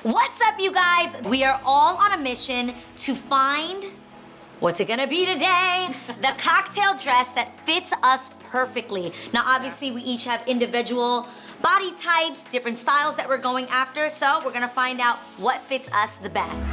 What's up, you guys? We are all on a mission to find, what's it gonna be today? The cocktail dress that fits us perfectly. Now, obviously, we each have individual body types, different styles that we're going after, so we're gonna find out what fits us the best.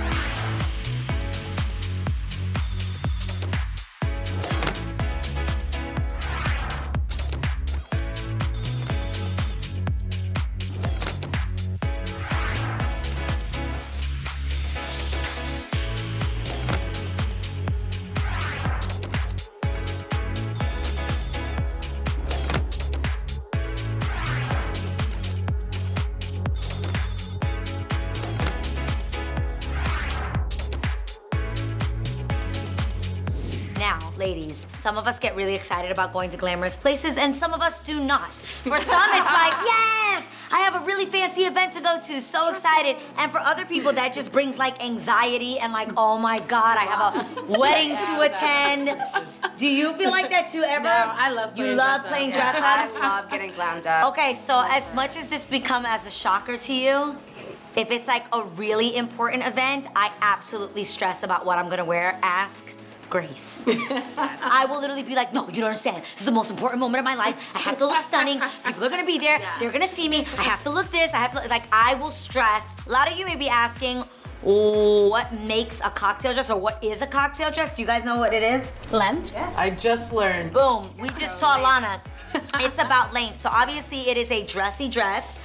Now, ladies, some of us get really excited about going to glamorous places and some of us do not. For some, it's like, yes, I have a really fancy event to go to, so excited. And for other people, that just brings like anxiety and like, oh my God, I have a wedding to attend. Do you feel like that too, ever? No, I love playing You love playing dress up? I love getting glammed up. Okay, so as much as this become as a shocker to you, if it's like a really important event, I absolutely stress about what I'm gonna wear. Ask Grace. I will literally be like, no, you don't understand. This is the most important moment of my life. I have to look stunning. People are gonna be there. They're gonna see me. I have to look this. I have to, like, I will stress. A lot of you may be asking, what makes a cocktail dress or what is a cocktail dress? Do you guys know what it is? Length? Yes. I just learned. Boom, we just taught Lana. It's about length. So obviously it is a dressy dress,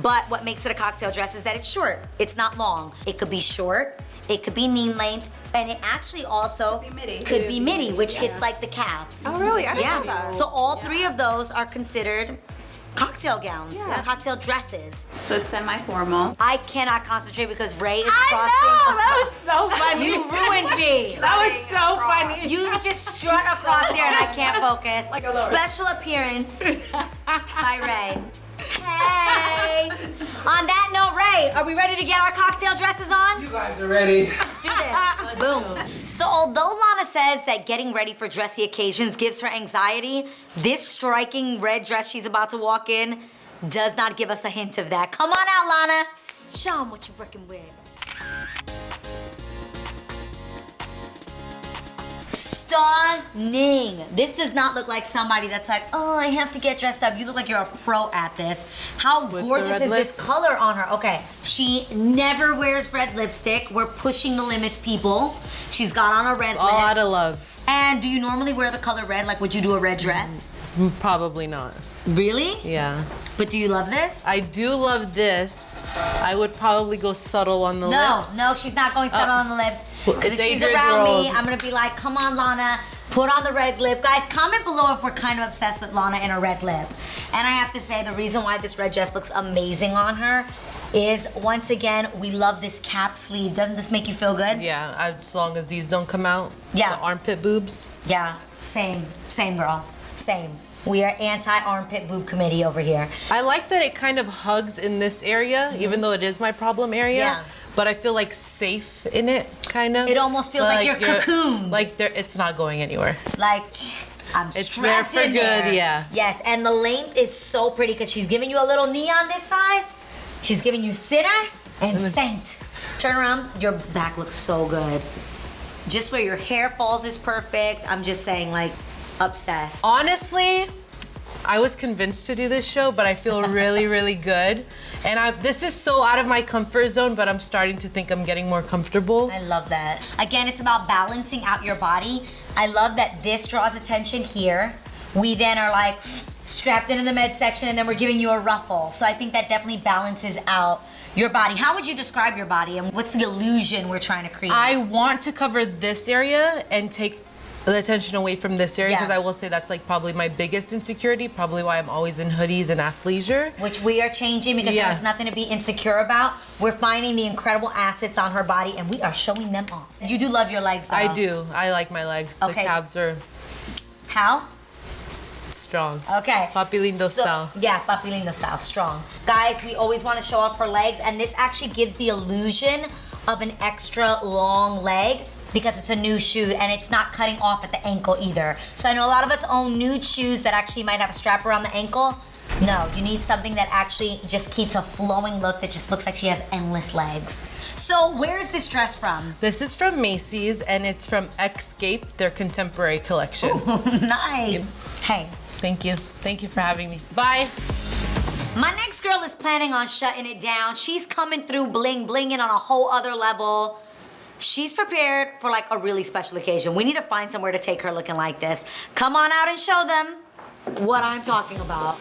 but what makes it a cocktail dress is that it's short. It's not long. It could be short, it could be knee length, and it actually also could be midi, which hits like the calf. Oh, really? I didn't know Yeah. that. So all three of those are considered cocktail gowns, cocktail dresses. So it's semi-formal. I cannot concentrate because Ray is I crossing. know! That was so funny. You ruined me. That was so funny. You just strut across there and I can't focus. Special appearance by Ray. Hey! On that note, Ray, are we ready to get our cocktail dresses on? You guys are ready. Let's do this. Boom. So although Lana says that getting ready for dressy occasions gives her anxiety, this striking red dress she's about to walk in does not give us a hint of that. Come on out, Lana. Show 'em what you're working with. Stunning. This does not look like somebody that's like, oh, I have to get dressed up. You look like you're a pro at this. How gorgeous red is lip? this color on her? Okay, she never wears red lipstick. We're pushing the limits, people. She's got on a red lip. All out of love. And do you normally wear the color red? Like, would you do a red dress? Probably not. Really? Yeah. But do you love this? I do love this. I would probably go subtle on the No, lips. no, she's not going subtle on the lips. Well, 'Cause it's if she's Adrienne's around me, world. I'm gonna be like, come on, Lana, put on the red lip. Guys, comment below if we're kind of obsessed with Lana and a red lip. And I have to say, the reason why this red dress looks amazing on her is, once again, we love this cap sleeve. Doesn't this make you feel good? Yeah, as long as these don't come out. Yeah. The armpit boobs. Yeah, same girl, same. We are anti-armpit boob committee over here. I like that it kind of hugs in this area, even though it is my problem area. Yeah. But I feel like safe in it, kind of. It almost feels like you're cocooned. Like it's not going anywhere. Like, I'm It's strapped there for in good, there. yeah. Yes, and the length is so pretty because she's giving you a little knee on this side. She's giving you sinner and saint. Turn around, your back looks so good. Just where your hair falls is perfect. I'm just saying, like, obsessed. Honestly, I was convinced to do this show, but I feel really, really good. And this is so out of my comfort zone, but I'm starting to think I'm getting more comfortable. I love that. Again, it's about balancing out your body. I love that this draws attention here. We then are like strapped into the midsection and then we're giving you a ruffle. So I think that definitely balances out your body. How would you describe your body and what's the illusion we're trying to create? I want to cover this area and take the attention away from this area because Yeah. I will say that's like probably my biggest insecurity, probably why I'm always in hoodies and athleisure. Which we are changing because Yeah. there's nothing to be insecure about. We're finding the incredible assets on her body and we are showing them off. You do love your legs though. I do. I like my legs. Okay. The calves are How? strong. Okay. Papi Lindo style. Yeah, Papi Lindo style, strong. Guys, we always want to show off her legs, and this actually gives the illusion of an extra long leg because it's a new shoe and it's not cutting off at the ankle either. So I know a lot of us own nude shoes that actually might have a strap around the ankle. No, you need something that actually just keeps a flowing look that just looks like she has endless legs. So where is this dress from? This is from Macys, and it's from Xscape, their contemporary collection. Nice. Hey. Thank you. Thank you for having me. Bye. My next girl is planning on shutting it down. She's coming through blinging on a whole other level. She's prepared for like a really special occasion. We need to find somewhere to take her looking like this. Come on out and show them what I'm talking about.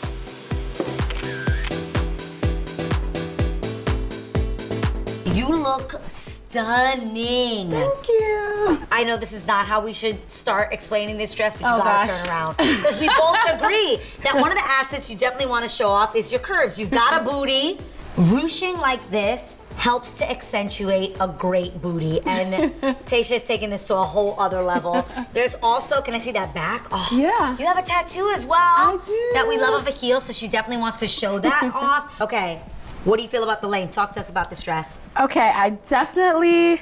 You look stunning. Thank you. I know this is not how we should start explaining this dress, but you gotta turn around. Because we both agree that one of the assets you definitely want to show off is your curves. You've got a booty. Ruching like this helps to accentuate a great booty. And Taysha is taking this to a whole other level. There's also, can I see that back? Oh, Yeah. You have a tattoo as well. I do. That we love of a heel, so she definitely wants to show that off. Okay, what do you feel about the length? Talk to us about this dress. Okay, I definitely,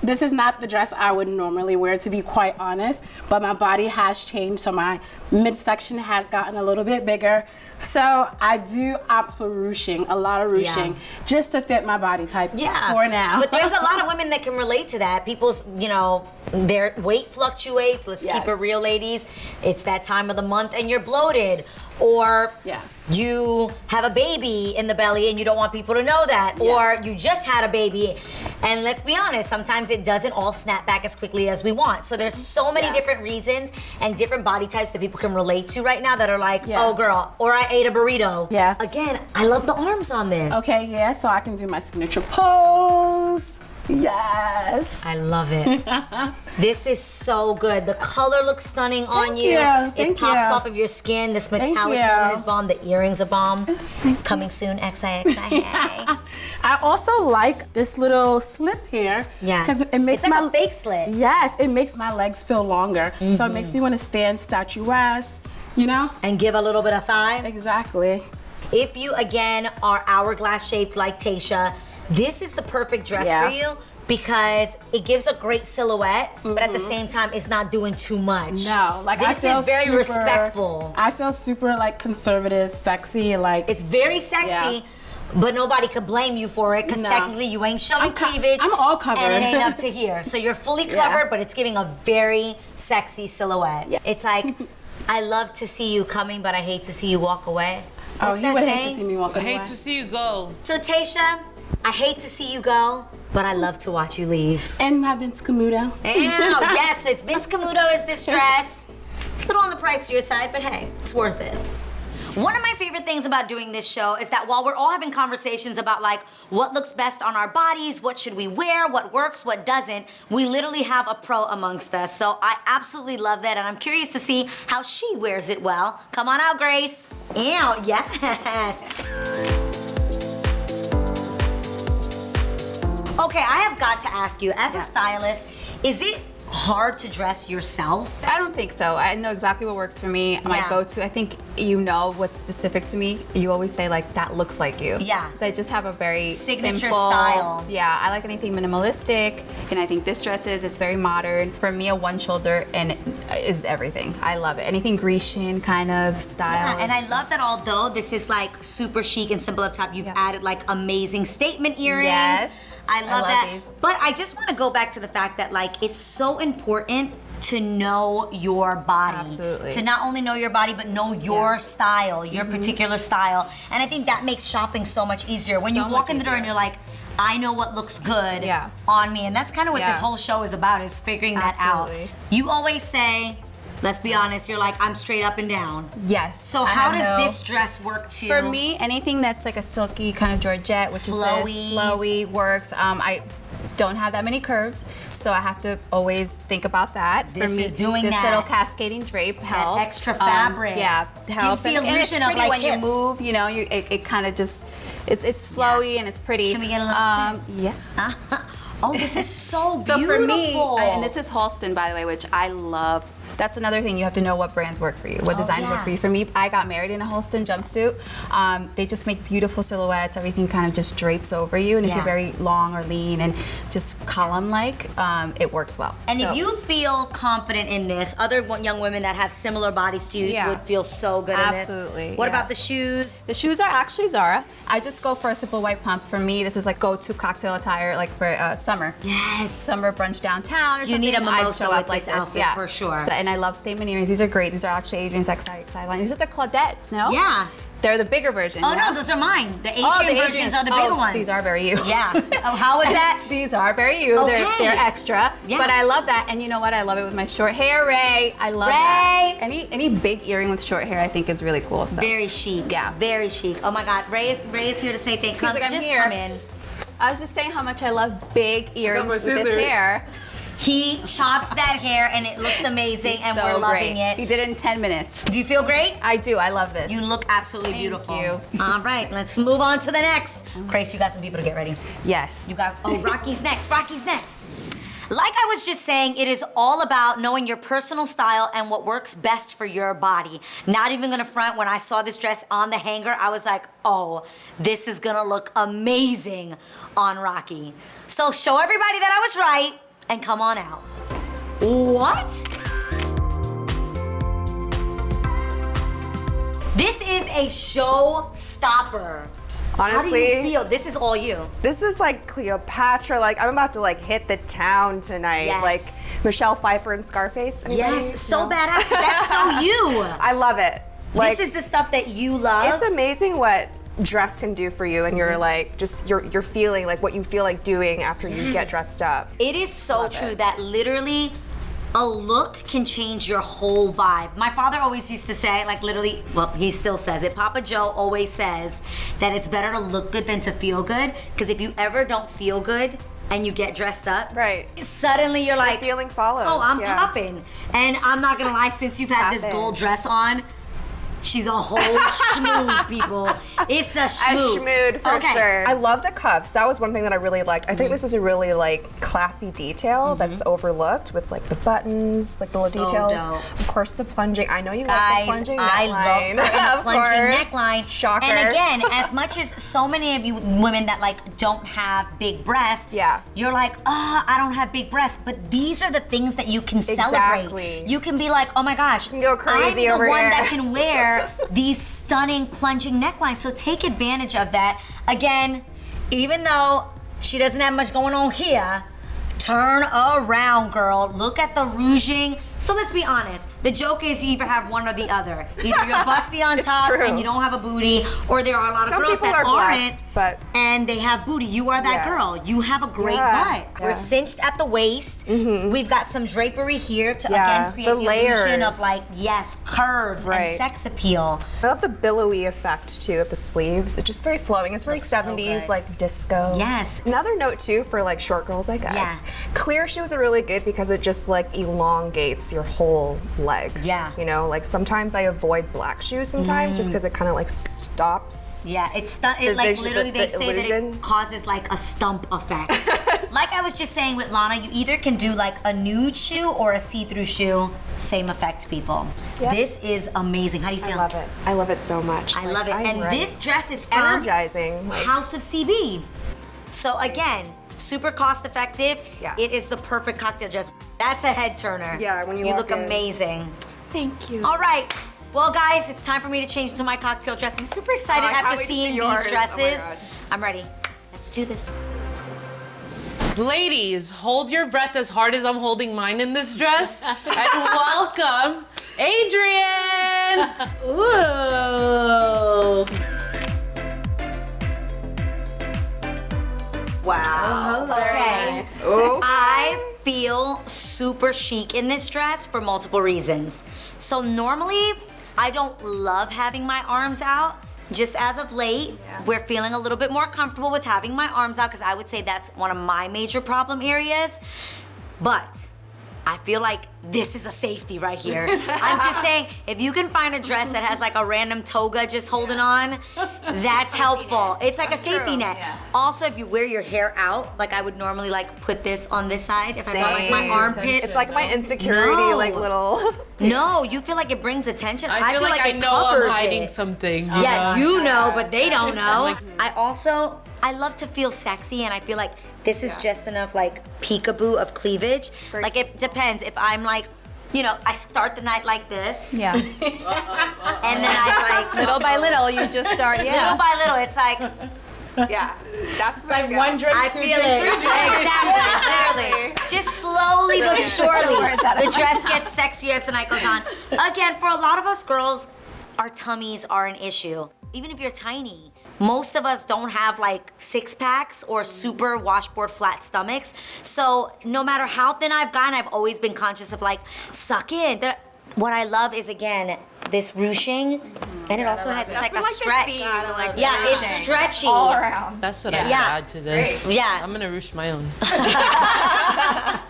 this is not the dress I would normally wear, to be quite honest, but my body has changed, so my midsection has gotten a little bit bigger. So I do opt for ruching, a lot of ruching, just to fit my body type for now. But there's a lot of women that can relate to that. People's, you know, their weight fluctuates. Let's keep it real, ladies. It's that time of the month and you're bloated. Or you have a baby in the belly and you don't want people to know that. Or you just had a baby. And let's be honest, sometimes it doesn't all snap back as quickly as we want. So there's so many different reasons and different body types that people can relate to right now that are like, oh girl, or I ate a burrito. Yeah. Again, I love the arms on this. Okay, yeah, so I can do my signature pose. Yes. I love it. This is so good. The color looks stunning on you. Thank It pops you. off of your skin. This metallic you. moment is bomb. The earrings are bomb. Coming soon, XIXI. I also like this little slip here. Yeah. Because it makes it's like my a fake slit. Yes, it makes my legs feel longer. So it makes me want to stand statuesque, you know? And give a little bit of thigh. Exactly. If you, again, are hourglass shaped like Taysha, this is the perfect dress for you because it gives a great silhouette, but at the same time, it's not doing too much. No, like this is very respectful. I feel super like conservative, sexy, like it's very sexy. But nobody could blame you for it because technically you ain't showing cleavage. I'm all covered. And it ain't up to here. So you're fully covered, but it's giving a very sexy silhouette. Yeah. It's like, I love to see you coming, but I hate to see you walk away. Oh, he would hate to see me walk away. I hate to see you go. So Taysha, I hate to see you go, but I love to watch you leave. And my Vince Camuto. Yes, so it's Vince Camuto is this dress. It's a little on the pricier side, but hey, it's worth it. One of my favorite things about doing this show is that while we're all having conversations about like what looks best on our bodies, what should we wear, what works, what doesn't, we literally have a pro amongst us. So I absolutely love that, and I'm curious to see how she wears it well. Come on out, Grace. Ew, yes. Okay, I have got to ask you, as a stylist, is it hard to dress yourself? I don't think so. I know exactly what works for me. My go-to, I think you know what's specific to me. You always say like, that looks like you. Yeah. Because I just have a very signature simple style. Yeah, I like anything minimalistic, and I think this dress it's very modern. For me, a one shoulder and is everything. I love it. Anything Grecian kind of style. Yeah, and I love that although this is like super chic and simple up top, you've added like amazing statement earrings. Yes. I love that. These. But I just want to go back to the fact that like it's so important to know your body. Absolutely. To not only know your body, but know your style, your particular style. And I think that makes shopping so much easier. When you walk in the door and you're like, I know what looks good on me. And that's kind of what this whole show is about, is figuring that out. You always say, let's be honest, you're like, I'm straight up and down. Yes. So how does this dress work too? For me, anything that's like a silky kind of Georgette, which flowy. is this, flowy, works. I don't have that many curves, so I have to always think about that. This For me, is doing this that. little cascading drape helps. That extra fabric. Helps. Gives the And it's illusion of pretty like when hips. you move, you know, it kind of just, it's flowy and it's pretty. Can we get a little Yeah. Oh, this is so beautiful. So for me, and this is Halston, by the way, which I love That's another thing. You have to know what brands work for you, what designers work for you. For me, I got married in a Halston jumpsuit. They just make beautiful silhouettes. Everything kind of just drapes over you. And if you're very long or lean and just column-like, it works well. And if you feel confident in this, other young women that have similar bodies to you would feel so good in this. Absolutely. What about the shoes? The shoes are actually Zara. I just go for a simple white pump. For me, this is like go-to cocktail attire, like for summer. Yes. Summer brunch downtown or something. You need a I'd mimosa show with up like this outfit for sure. So, and I love statement earrings. These are great. These are actually Adrienne's sideline. These are the Claudettes, no? Yeah. They're the bigger version. Oh no, those are mine. The Adrienne versions are the bigger ones. These are very you. Yeah. Oh, how is that? These are very you. Okay. They're extra. Yeah. But I love that. And you know what? I love it with my short hair, Ray. I love that. Any big earring with short hair, I think is really cool. So. Very chic. Yeah. Very chic. Oh my God, Ray is here to say thank you. Like I'm just here. come in. I was just saying how much I love big earrings with his hair. He chopped that hair and it looks amazing and we're loving it. He did it in 10 minutes. Do you feel great? I do. I love this. You look absolutely beautiful. Thank you. All right, let's move on to the next. Grace, you got some people to get ready. Yes. You got, Rocky's next. Rocky's next. Like I was just saying, it is all about knowing your personal style and what works best for your body. Not even gonna front, when I saw this dress on the hanger, I was like, oh, this is gonna look amazing on Rocky. So show everybody that I was right and come on out. What? This is a showstopper. Honestly, how do you feel? This is all you. This is like Cleopatra. Like I'm about to like hit the town tonight. Yes. Like Michelle Pfeiffer in Scarface. Anybody? Yes, so No? badass. That's so you. I love it. Like This is the stuff that you love. it's amazing what dress can do for you, and you're like just you're feeling like what you feel like doing after you get dressed up. It is so Love true it. that literally a look can change your whole vibe. My father always used to say, like literally, well, he still says it. Papa Joe always says that it's better to look good than to feel good, because if you ever don't feel good and you get dressed up, Right. suddenly you're like, feeling follows, oh, I'm yeah. popping. And I'm not gonna lie, since you've had this Poppin'. gold dress on, she's a whole schmood, people. It's a A schmood. schmood for Okay. sure. I love the cuffs. That was one thing that I really liked. I think this is a really like classy detail that's overlooked with like the buttons, like the little So details. dope. Of course, the plunging. I know you love Guys, the plunging I neckline. love her in the Of plunging course. neckline. Shocker. And again, as much as so many of you women that like don't have big breasts, Yeah. you're like, oh, I don't have big breasts. But these are the things that you can celebrate. Exactly. You can be like, oh my gosh, you can go crazy I'm over the one here. that can wear these stunning plunging necklines. So take advantage of that. Again, even though she doesn't have much going on here, turn around, girl. Look at the rouging. So let's be honest. The joke is you either have one or the other. Either you're busty on top true. and you don't have a booty, or there are a lot of Some girls people that are aren't blessed, but- and they have booty. You are that Yeah. girl. You have a great Yeah. butt. We're cinched at the waist. We've got some drapery here to Yeah. again create The the illusion of layers. like, yes, curves and Right. sex appeal. I love the billowy effect too of the sleeves. It's just very flowing. It's very Looks so 70s, good. like disco. Yes. Another note too for like short girls like us. Yeah. Clear shoes are really good because it just like elongates your whole leg. Yeah. You know, like sometimes I avoid black shoes sometimes just because it kind of like stops. Yeah, it The like vision- literally the they say that illusion. it causes like a stump effect. Like I was just saying with Lana, you either can do like a nude shoe or a see-through shoe. Same effect, people. Yep. This is amazing. How do you I feel? love it. I love it so much. I Like, love it. I'm And ready. this dress is from energizing. Like, House of CB. So again, super cost effective. Yeah. It is the perfect cocktail dress. That's a head turner. Yeah, when you look walk in. amazing. thank you. All right. Well, guys, it's time for me to change into my cocktail dress. I'm super excited Oh, I can't after wait to see seeing yours. these Oh my dresses. God. I'm ready. Let's do this. Ladies, hold your breath as hard as I'm holding mine in this dress. And welcome, Adrienne! Ooh. Wow. Okay. Oh. I feel super chic in this dress for multiple reasons. So normally, I don't love having my arms out. Just as of late, we're feeling a little bit more comfortable with having my arms out because I would say that's one of my major problem areas. But I feel like this is a safety right here. I'm just saying, if you can find a dress that has like a random toga just holding on, that's helpful. It's like a safety net. Yeah. Also, if you wear your hair out, like I would normally like put this on this side. If I got like my armpit. It's like my insecurity, No. like little. No, you feel like it brings attention. I feel like I it know I'm covers hiding it. something. Yeah, you know, but they don't know. I love to feel sexy, and I feel like this is just enough like peekaboo of cleavage. Like it depends. If I'm like, you know, I start the night like this, Yeah. and then I like Little by little, you just start. Yeah. little by little, it's like Yeah, that's It's like one drink, I two feel drinks. it. Exactly, literally. Just slowly but surely, the dress gets sexier as the night goes on. Again, for a lot of us girls, our tummies are an issue. Even if you're tiny, most of us don't have like six packs or super washboard flat stomachs. So no matter how thin I've gotten, I've always been conscious of like, suck in. What I love is, again, this ruching, and it also has like a stretch. Yeah, it's stretchy. all around. That's what I would Yeah. add to this. Yeah. I'm gonna ruche my own.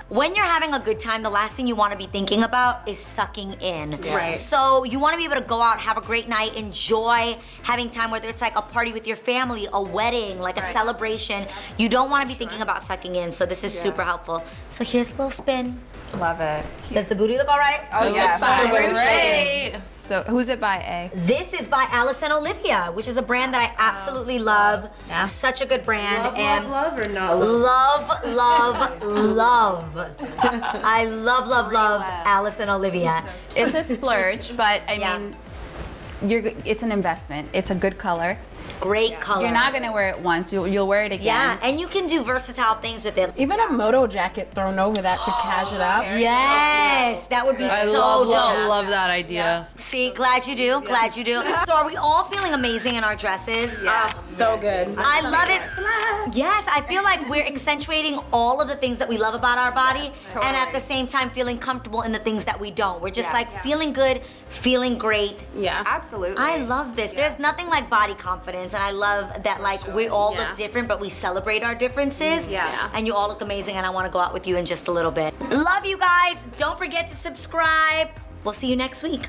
When you're having a good time, the last thing you want to be thinking about is sucking in. Right. So you want to be able to go out, have a great night, enjoy having time, whether it's like a party with your family, a wedding, like a celebration. You don't want to be thinking about sucking in, so this is super helpful. So here's a little spin. Love it. Does the booty look all right? Oh yes, Great. So who's it by, A? This is by Allison Olivia, which is a brand that I absolutely love. Yeah. Such a good brand. Love or not love? Love. I love Allison Olivia. It's a splurge, but I Yeah. mean, it's an investment. It's a good color. Great color. You're not gonna wear it once. You'll wear it again. Yeah, and you can do versatile things with it. Even a moto jacket thrown over that to cash it out. Yes, that would be I so love dope. that idea. See, glad you do. So are we all feeling amazing in our dresses? So good. I love it. Yes, I feel like we're accentuating all of the things that we love about our body, and at the same time feeling comfortable in the things that we don't. We're just feeling good, feeling great. Yeah. Absolutely. I love this. There's nothing like body confidence, and I love that like we all look different, but we celebrate our differences. Yeah. And you all look amazing, and I want to go out with you in just a little bit. Love you guys. Don't forget to subscribe. We'll see you next week.